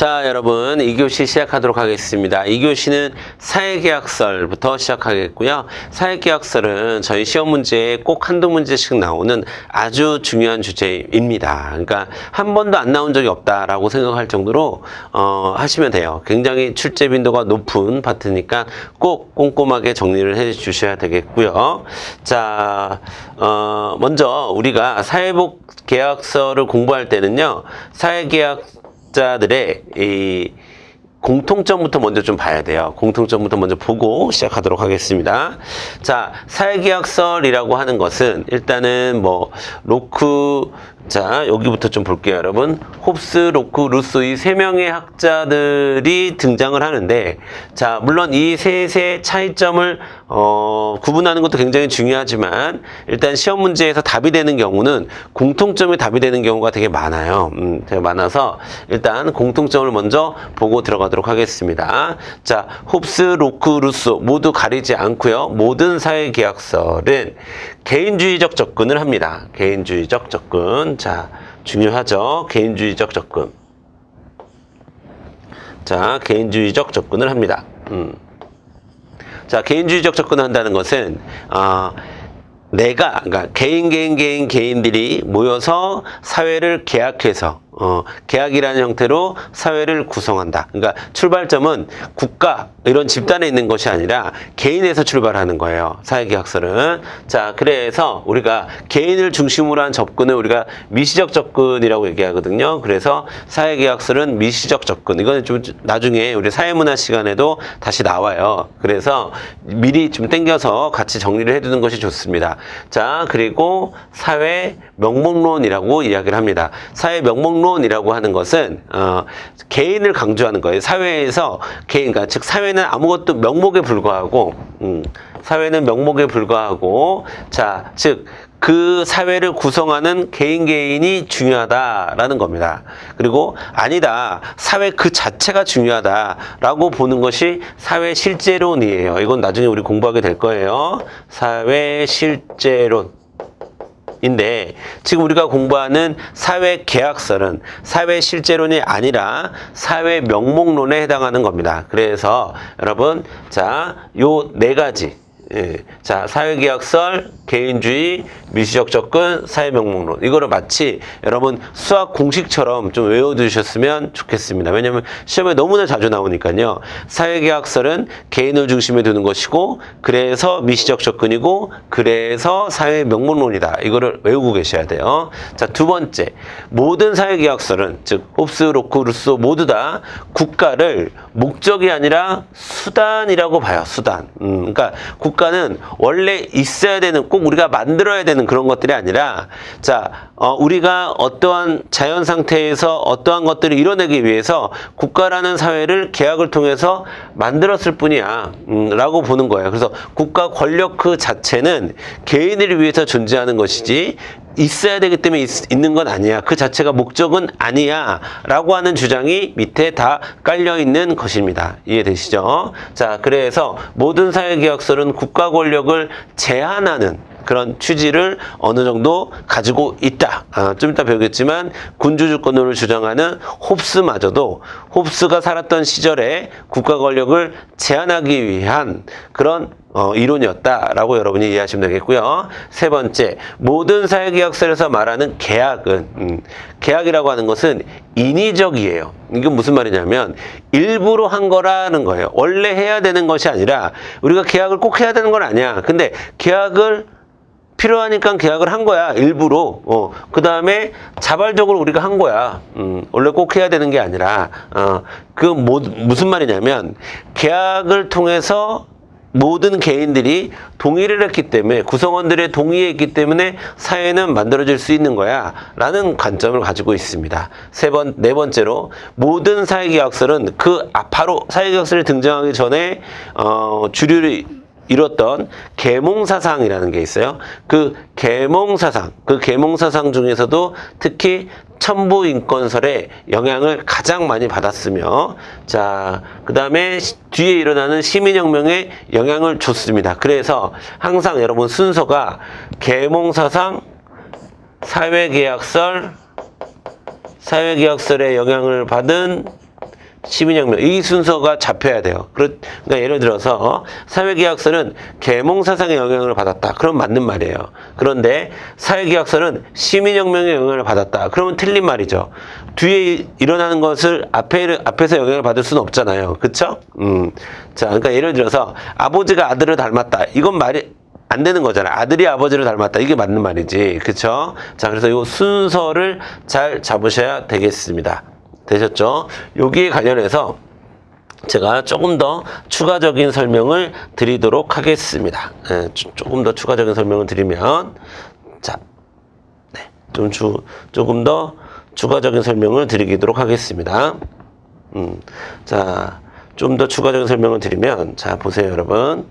자, 여러분 2교시 시작하도록 하겠습니다. 2교시는 사회계약설부터 시작하겠고요. 사회계약설은 저희 시험 문제에 꼭 한두 문제씩 나오는 아주 중요한 주제입니다. 그러니까 한 번도 안 나온 적이 없다라고 생각할 정도로 하시면 돼요. 굉장히 출제 빈도가 높은 파트니까 꼭 꼼꼼하게 정리를 해 주셔야 되겠고요. 자, 먼저 우리가 사회복계약서를 공부할 때는요. 사회계약자들의 이 공통점부터 먼저 좀 봐야 돼요. 공통점부터 먼저 보고 시작하도록 하겠습니다. 자, 사회계약설이라고 하는 것은 일단은 뭐 로크, 자 여기부터 좀 볼게요, 여러분. 홉스, 로크, 루소 이 세 명의 학자들이 등장을 하는데, 자 물론 이 셋의 차이점을 구분하는 것도 굉장히 중요하지만 일단 시험 문제에서 답이 되는 경우는 공통점이 답이 되는 경우가 되게 많아요. 되게 많아서 일단 공통점을 먼저 보고 들어가도록 하겠습니다. 자, 홉스, 로크, 루소 모두 가리지 않고요. 모든 사회계약설은 개인주의적 접근을 합니다. 개인주의적 접근. 자, 중요하죠. 개인주의적 접근. 자, 개인주의적 접근을 합니다. 자, 개인주의적 접근을 한다는 것은 그러니까 개인들이 모여서 사회를 계약해서 계약이라는 형태로 사회를 구성한다. 그러니까 출발점은 국가 이런 집단에 있는 것이 아니라 개인에서 출발하는 거예요. 사회계약설은. 자, 그래서 우리가 개인을 중심으로 한 접근을 우리가 미시적 접근이라고 얘기하거든요. 그래서 사회계약설은 미시적 접근. 이거는 좀 나중에 우리 사회문화 시간에도 다시 나와요. 그래서 미리 좀 땡겨서 같이 정리를 해두는 것이 좋습니다. 자, 그리고 사회 명목론이라고 이야기를 합니다. 사회 명목론이라고 하는 것은 개인을 강조하는 거예요. 사회에서 개인, 그러니까 즉 사회는 아무것도 명목에 불과하고, 사회는 명목에 불과하고, 자, 즉 그 사회를 구성하는 개인이 중요하다라는 겁니다. 그리고 아니다, 사회 그 자체가 중요하다라고 보는 것이 사회 실제론이에요. 이건 나중에 우리 공부하게 될 거예요. 사회 실제론. 인데 지금 우리가 공부하는 사회계약설은 사회 실제론이 아니라 사회 명목론에 해당하는 겁니다. 그래서 여러분, 자, 요 네 가지. 자, 사회계약설, 개인주의, 미시적 접근, 사회명목론. 이거를 마치 여러분 수학 공식처럼 좀 외워두셨으면 좋겠습니다. 왜냐하면 시험에 너무나 자주 나오니까요. 사회계약설은 개인을 중심에 두는 것이고, 그래서 미시적 접근이고, 그래서 사회명목론이다. 이거를 외우고 계셔야 돼요. 자, 두 번째, 모든 사회계약설은 즉 홉스, 로크, 루소 모두 다 국가를 목적이 아니라 수단이라고 봐요. 수단. 그러니까 국가는 원래 있어야 되는, 꼭 우리가 만들어야 되는 그런 것들이 아니라, 자, 우리가 어떠한 자연 상태에서 어떠한 것들을 이뤄내기 위해서 국가라는 사회를 계약을 통해서 만들었을 뿐이야 라고 보는 거예요. 그래서 국가 권력 그 자체는 개인을 위해서 존재하는 것이지 있어야 되기 때문에 있는 건 아니야, 그 자체가 목적은 아니야 라고 하는 주장이 밑에 다 깔려 있는 것입니다. 이해되시죠? 자, 그래서 모든 사회계약설은 국가 권력을 제한하는 그런 취지를 어느 정도 가지고 있다. 좀 이따 배우겠지만 군주주권론을 주장하는 홉스마저도 홉스가 살았던 시절에 국가 권력을 제한하기 위한 그런 이론이었다라고 여러분이 이해하시면 되겠고요. 세 번째, 모든 사회계약설에서 말하는 계약은, 계약이라고 하는 것은 인위적이에요. 이건 무슨 말이냐면 일부러 한 거라는 거예요. 원래 해야 되는 것이 아니라, 우리가 계약을 꼭 해야 되는 건 아니야. 근데 계약을 필요하니까 계약을 한 거야, 일부러. 그 다음에 자발적으로 우리가 한 거야. 원래 꼭 해야 되는 게 아니라. 무슨 말이냐면, 계약을 통해서 모든 개인들이 동의를 했기 때문에, 구성원들의 동의에 있기 때문에 사회는 만들어질 수 있는 거야 라는 관점을 가지고 있습니다. 네 번째로, 모든 사회계약설은 바로 사회계약설이 등장하기 전에 주류를 이뤘던 계몽사상이라는 게 있어요. 그 계몽사상 중에서도 특히 천부인권설의 영향을 가장 많이 받았으며, 자, 그 다음에 뒤에 일어나는 시민혁명에 영향을 줬습니다. 그래서 항상 여러분 순서가 계몽사상, 사회계약설에 영향을 받은 시민혁명 이 순서가 잡혀야 돼요. 그러니까 예를 들어서 사회계약서는 계몽사상의 영향을 받았다. 그럼 맞는 말이에요. 그런데 사회계약서는 시민혁명의 영향을 받았다. 그러면 틀린 말이죠. 뒤에 일어나는 것을 앞에서 영향을 받을 수는 없잖아요. 그쵸? 자, 그러니까 예를 들어서 아버지가 아들을 닮았다. 이건 말이 안 되는 거잖아요. 아들이 아버지를 닮았다. 이게 맞는 말이지. 그쵸? 자, 그래서 이 순서를 잘 잡으셔야 되겠습니다. 되셨죠? 여기에 관련해서 제가 조금 더 추가적인 설명을 드리도록 하겠습니다. 조금 더 추가적인 설명을 드리면, 자, 네, 조금 더 추가적인 설명을 드리도록 하겠습니다. 자, 좀 더 추가적인 설명을 드리면, 자, 보세요, 여러분.